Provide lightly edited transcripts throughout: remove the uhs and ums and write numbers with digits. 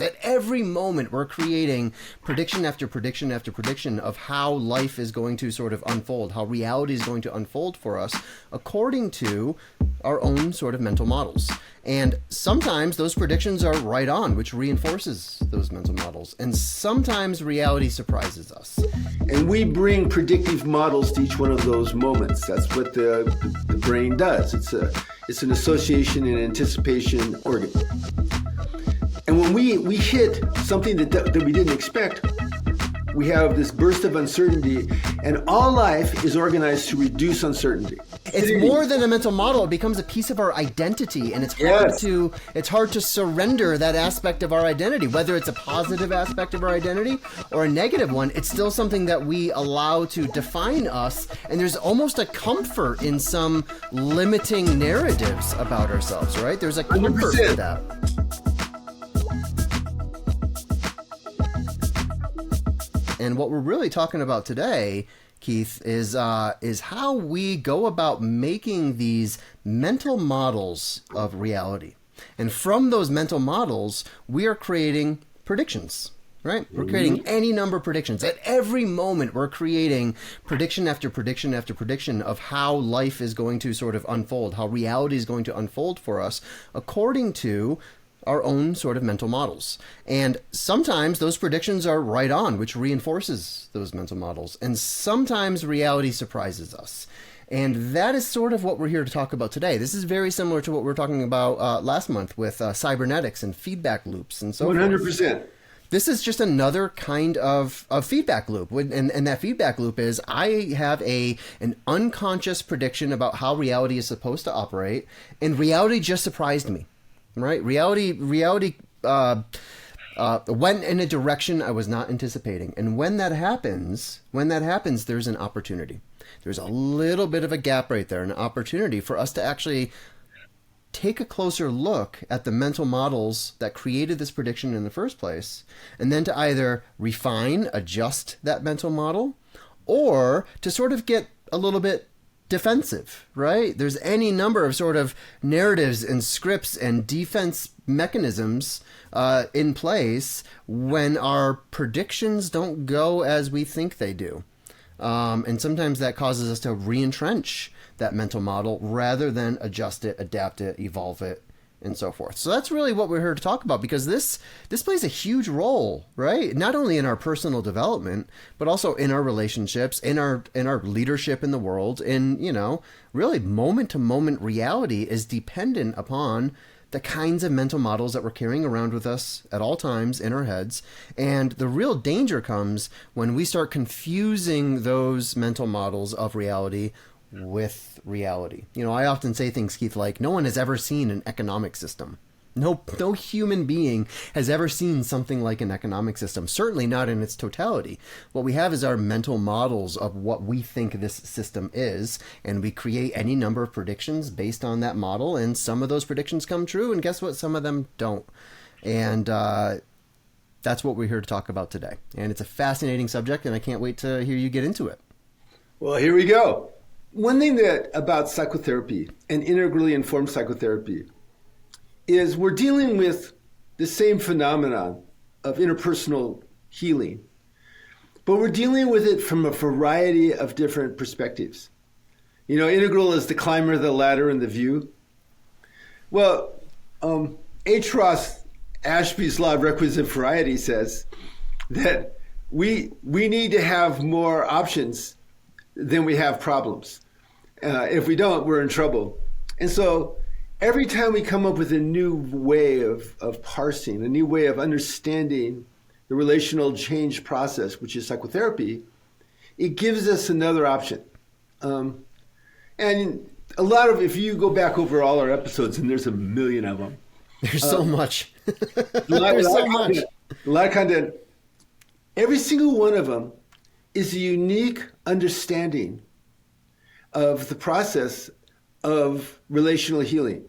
At every moment, we're creating prediction after prediction after prediction of how life is going to sort of unfold, how reality is going to unfold for us according to our own sort of mental models. And sometimes those predictions are right on, which reinforces those mental models. And sometimes reality surprises us. And we bring predictive models to each one of those moments. That's what the brain does. It's an association and anticipation organ. And when we hit something that we didn't expect, we have this burst of uncertainty, and all life is organized to reduce uncertainty. It's more than a mental model. It becomes a piece of our identity, and it's hard to surrender that aspect of our identity, whether it's a positive aspect of our identity or a negative one. It's still something that we allow to define us, and there's almost a comfort in some limiting narratives about ourselves, right? There's a comfort to that. And what we're really talking about today, Keith, is how we go about making these mental models of reality. And from those mental models, we are creating predictions, right? We're creating any number of predictions. At every moment, we're creating prediction after prediction after prediction of how life is going to sort of unfold, how reality is going to unfold for us according to our own sort of mental models. And sometimes those predictions are right on, which reinforces those mental models. And sometimes reality surprises us. And that is sort of what we're here to talk about today. This is very similar to what we were talking about last month with cybernetics and feedback loops and so 100%. forth. This is just another kind of feedback loop. And that feedback loop is I have an unconscious prediction about how reality is supposed to operate, and reality just surprised me. Right? Reality went in a direction I was not anticipating. And when that happens, there's an opportunity. There's a little bit of a gap right there, an opportunity for us to actually take a closer look at the mental models that created this prediction in the first place, and then to either refine, adjust that mental model, or to sort of get a little bit defensive, right? There's any number of sort of narratives and scripts and defense mechanisms in place when our predictions don't go as we think they do. And sometimes that causes us to re-entrench that mental model rather than adjust it, adapt it, evolve it, and so forth. So that's really what we're here to talk about, because this plays a huge role, right? Not only in our personal development, but also in our relationships, in our leadership in the world. And, really moment to moment reality is dependent upon the kinds of mental models that we're carrying around with us at all times in our heads. And the real danger comes when we start confusing those mental models of reality with reality. I often say things, Keith, like no one has ever seen an economic system. No human being has ever seen something like an economic system, certainly not in its totality. What we have is our mental models of what we think this system is, and we create any number of predictions based on that model, and some of those predictions come true, and guess what? Some of them don't. And that's what we're here to talk about today. And it's a fascinating subject, and I can't wait to hear you get into it. Well, here we go. One thing about psychotherapy and integrally informed psychotherapy is we're dealing with the same phenomenon of interpersonal healing, but we're dealing with it from a variety of different perspectives. Integral is the climber, the ladder, and the view. Well, H. Ross Ashby's law of requisite variety says that we need to have more options than we have problems. If we don't, we're in trouble. And so every time we come up with a new way of parsing, a new way of understanding the relational change process, which is psychotherapy, it gives us another option. And if you go back over all our episodes, and there's a million of them. There's so much. There's so much. A lot of content. Every single one of them is a unique understanding of the process of relational healing,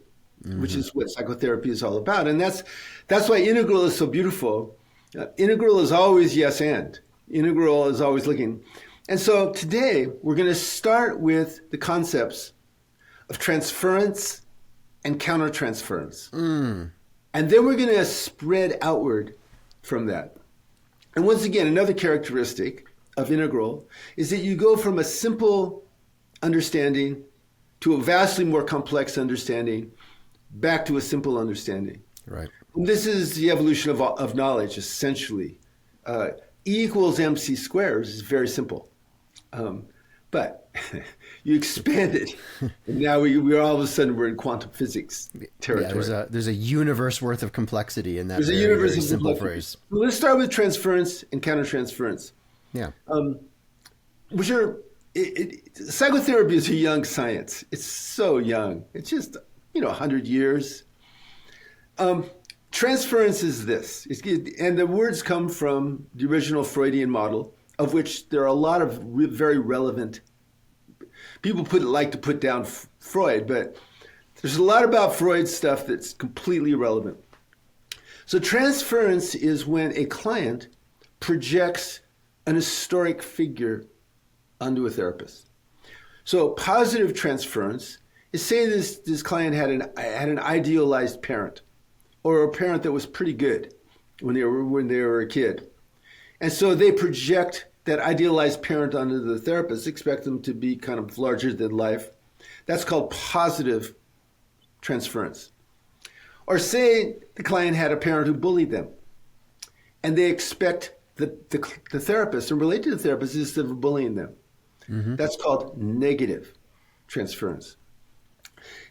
which is what psychotherapy is all about. And that's why integral is so beautiful. Integral is always yes and. Integral is always looking. And so today we're going to start with the concepts of transference and countertransference. And then we're going to spread outward from that. And once again, another characteristic of integral is that you go from a simple understanding to a vastly more complex understanding, back to a simple understanding. Right. And this is the evolution of knowledge, essentially. E equals mc squared is very simple. But you expand it, and now we're all of a sudden we're in quantum physics territory. Yeah, there's a universe worth of complexity in that There's very, a universe very of simple complexity. phrase. So let's start with transference and countertransference. Yeah. Which are psychotherapy is a young science. It's so young. It's just 100 years. Transference is this, and the words come from the original Freudian model, of which there are a lot of very relevant. People like to put down Freud, but there's a lot about Freud's stuff that's completely irrelevant. So transference is when a client projects an historic figure onto a therapist. So positive transference is, say this client had an idealized parent, or a parent that was pretty good when they were a kid. And so they project that idealized parent onto the therapist, expect them to be kind of larger than life. That's called positive transference. Or say the client had a parent who bullied them, and they expect the therapist, and relate to the therapist instead of bullying them. Mm-hmm. That's called negative transference.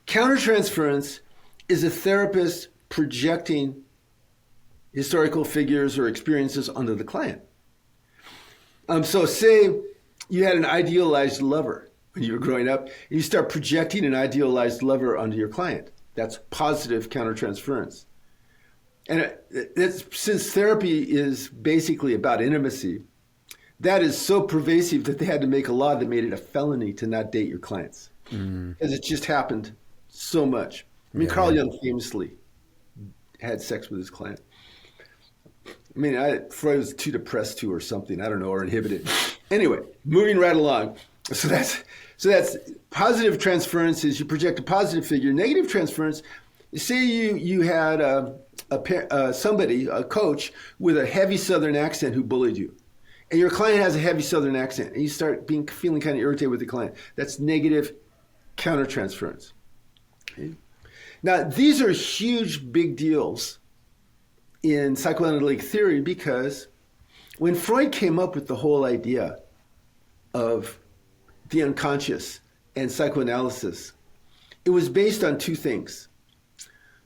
Countertransference is a therapist projecting historical figures or experiences onto the client. So say you had an idealized lover when you were growing up, and you start projecting an idealized lover onto your client. That's positive countertransference. And since therapy is basically about intimacy, that is so pervasive that they had to make a law that made it a felony to not date your clients. Because it just happened so much. I mean, Carl Jung famously had sex with his client. I mean, Freud was too depressed to or something, I don't know, or inhibited. Anyway, moving right along. So that's positive transference is you project a positive figure. Negative transference, say you had a coach with a heavy Southern accent who bullied you. And your client has a heavy Southern accent, and you start feeling kind of irritated with the client. That's negative countertransference. Okay? Now, these are huge, big deals in psychoanalytic theory because when Freud came up with the whole idea of the unconscious and psychoanalysis, it was based on two things.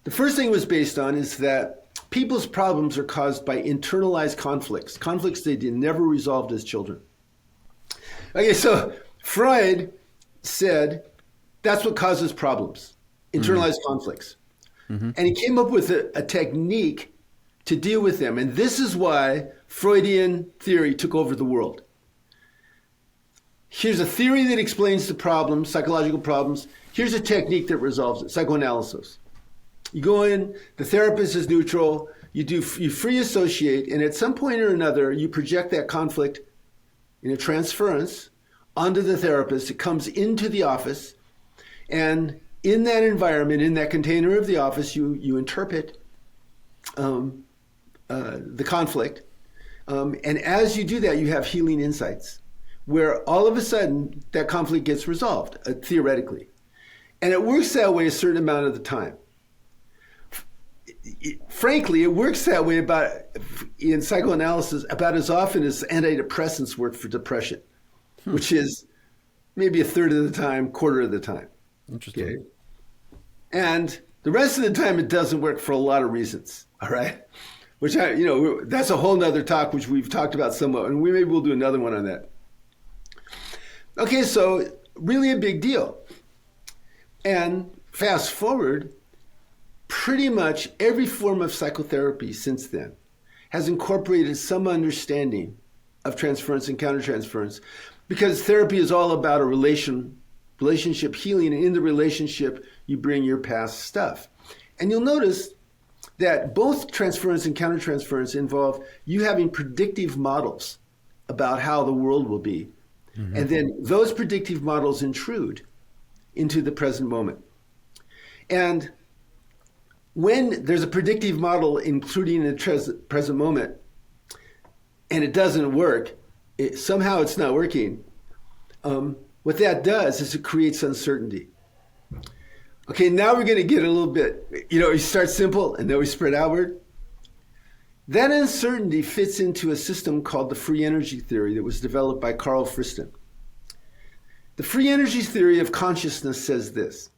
The first thing it was based on is that people's problems are caused by internalized conflicts they never resolved as children. Okay, so Freud said that's what causes problems, internalized conflicts. Mm-hmm. And he came up with a technique to deal with them. And this is why Freudian theory took over the world. Here's a theory that explains the problems, psychological problems. Here's a technique that resolves it, psychoanalysis. You go in, the therapist is neutral, you free associate, and at some point or another, you project that conflict in a transference onto the therapist. It comes into the office, and in that environment, in that container of the office, you interpret the conflict. And as you do that, you have healing insights, where all of a sudden, that conflict gets resolved, theoretically. And it works that way a certain amount of the time. Frankly, it works that way in psychoanalysis about as often as antidepressants work for depression, which is maybe a third of the time, quarter of the time. Interesting. Okay? And the rest of the time, it doesn't work for a lot of reasons. All right, which that's a whole nother talk, which we've talked about somewhat, and maybe we'll do another one on that. Okay, so really a big deal. And fast forward. Pretty much every form of psychotherapy since then has incorporated some understanding of transference and countertransference because therapy is all about a relationship healing, and in the relationship, you bring your past stuff. And you'll notice that both transference and countertransference involve you having predictive models about how the world will be. Mm-hmm. And then those predictive models intrude into the present moment. And when there's a predictive model including the present moment and it doesn't work, somehow it's not working, what that does is it creates uncertainty. Okay, now we're going to get a little bit, we start simple and then we spread outward. That uncertainty fits into a system called the free energy theory that was developed by Carl Friston. The free energy theory of consciousness says this: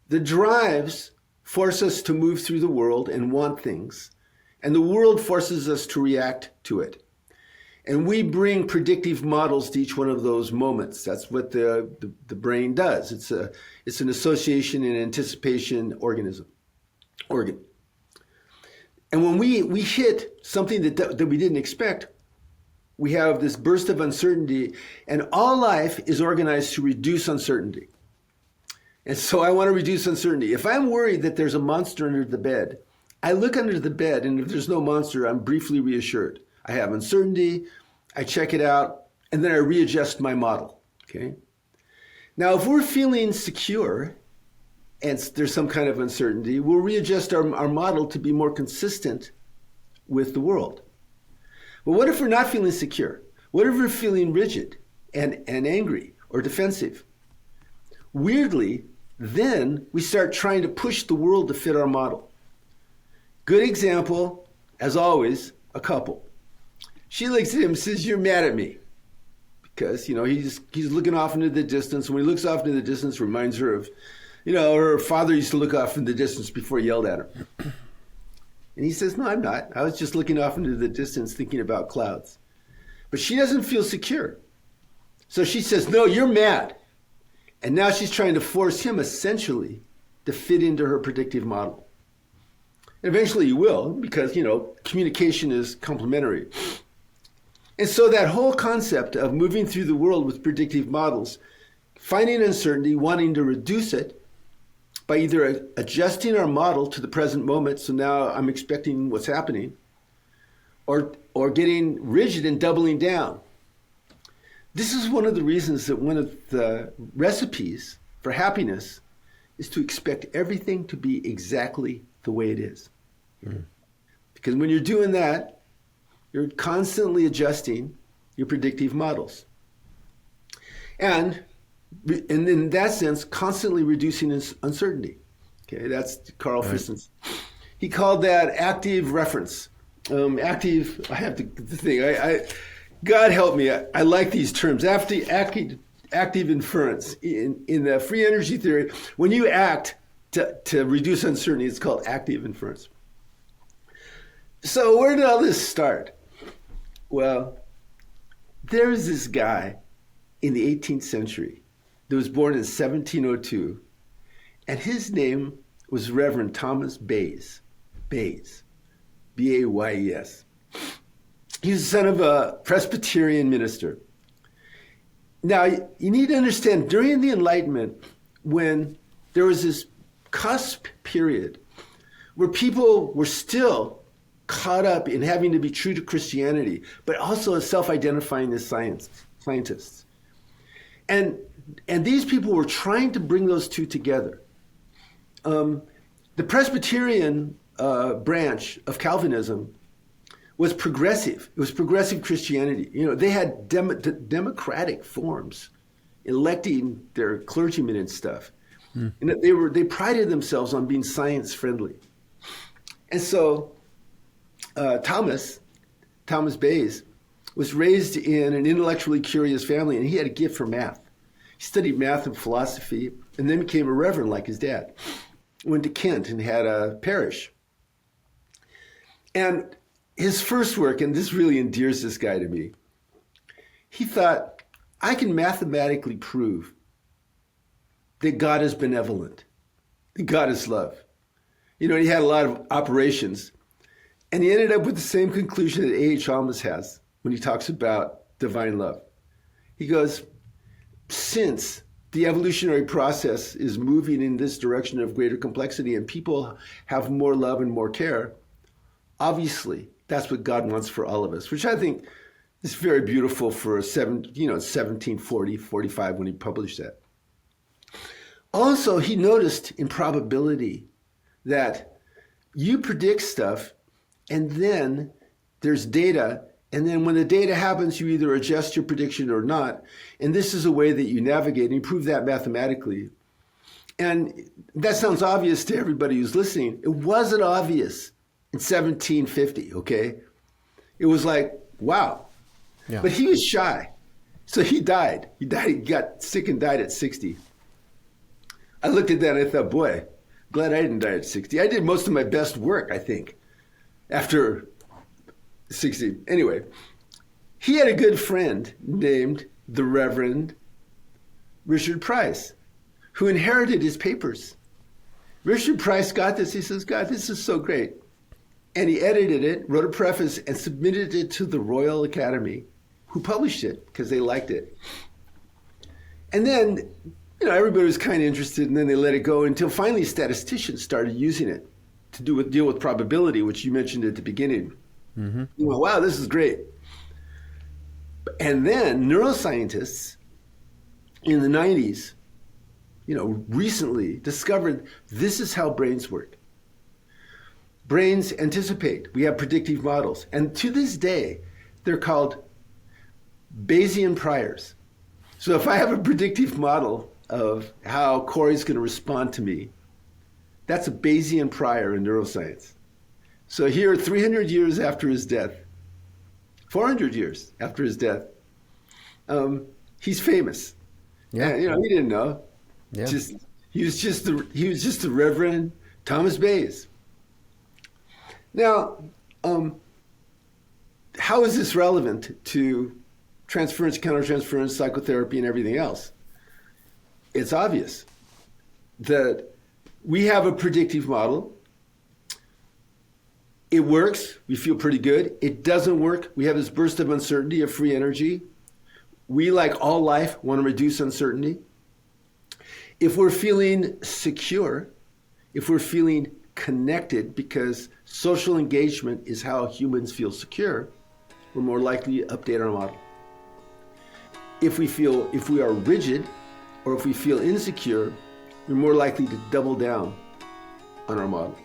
the drives force us to move through the world and want things, and the world forces us to react to it. And we bring predictive models to each one of those moments. That's what the brain does. It's an association and anticipation organ. And when we hit something that we didn't expect, we have this burst of uncertainty, and all life is organized to reduce uncertainty. And so I want to reduce uncertainty. If I'm worried that there's a monster under the bed, I look under the bed, and if there's no monster, I'm briefly reassured. I have uncertainty, I check it out, and then I readjust my model, okay? Now, if we're feeling secure and there's some kind of uncertainty, we'll readjust our model to be more consistent with the world. But what if we're not feeling secure? What if we're feeling rigid and angry or defensive? Weirdly, then we start trying to push the world to fit our model. Good example, as always, a couple. She looks at him and says, "You're mad at me." Because, he's looking off into the distance. When he looks off into the distance, it reminds her of, her father used to look off in the distance before he yelled at her. And he says, "No, I'm not. I was just looking off into the distance thinking about clouds." But she doesn't feel secure. So she says, "No, you're mad." And now she's trying to force him essentially to fit into her predictive model. And eventually he will, because, communication is complementary. And so that whole concept of moving through the world with predictive models, finding uncertainty, wanting to reduce it by either adjusting our model to the present moment, so now I'm expecting what's happening, or getting rigid and doubling down. This is one of the reasons that one of the recipes for happiness is to expect everything to be exactly the way it is. Mm. Because when you're doing that, you're constantly adjusting your predictive models. And in that sense, constantly reducing uncertainty. Okay, that's Carl Friston's. He called that active reference. I have to think. God help me. I like these terms. Active inference. In the free energy theory, when you act to reduce uncertainty, it's called active inference. So where did all this start? Well, there's this guy in the 18th century that was born in 1702, and his name was Reverend Thomas Bayes. Bayes. B-A-Y-E-S. He was the son of a Presbyterian minister. Now, you need to understand, during the Enlightenment, when there was this cusp period where people were still caught up in having to be true to Christianity, but also self-identifying as scientists. And these people were trying to bring those two together. The Presbyterian branch of Calvinism was progressive. It was progressive Christianity. They had democratic forms, electing their clergymen and stuff. Mm. And they prided themselves on being science friendly. And so Thomas Bayes was raised in an intellectually curious family, and he had a gift for math. He studied math and philosophy, and then became a reverend like his dad. Went to Kent and had a parish. And his first work, and this really endears this guy to me, he thought, I can mathematically prove that God is benevolent, that God is love. He had a lot of operations, and he ended up with the same conclusion that A.H. Alma's has when he talks about divine love. He goes, since the evolutionary process is moving in this direction of greater complexity and people have more love and more care, obviously that's what God wants for all of us, which I think is very beautiful for 1740, 45 when he published that. Also, he noticed in probability that you predict stuff, and then there's data. And then when the data happens, you either adjust your prediction or not. And this is a way that you navigate, and you prove that mathematically. And that sounds obvious to everybody who's listening. It wasn't obvious in 1750, okay? It was like, wow. Yeah. But he was shy. So he died. He got sick and died at 60. I looked at that and I thought, boy, glad I didn't die at 60. I did most of my best work, I think, after 60. Anyway, he had a good friend named the Reverend Richard Price, who inherited his papers. Richard Price got this. He says, God, this is so great. And he edited it, wrote a preface, and submitted it to the Royal Academy, who published it because they liked it. And then, everybody was kind of interested, and then they let it go until finally statisticians started using it to deal with probability, which you mentioned at the beginning. Mm-hmm. You went, wow, this is great. And then neuroscientists in the 90s, recently discovered this is how brains work. Brains anticipate. We have predictive models. And to this day, they're called Bayesian priors. So if I have a predictive model of how Corey's going to respond to me, that's a Bayesian prior in neuroscience. So here, 300 years after his death, 400 years after his death, he's famous. Yeah. And, he didn't know. Yeah. He was just the Reverend Thomas Bayes. Now, how is this relevant to transference, countertransference, psychotherapy, and everything else? It's obvious that we have a predictive model. It works. We feel pretty good. It doesn't work. We have this burst of uncertainty, of free energy. We, like all life, want to reduce uncertainty. If we're feeling secure, if we're feeling connected, because social engagement is how humans feel secure, we're more likely to update our model. If we are rigid, or if we feel insecure, we're more likely to double down on our model.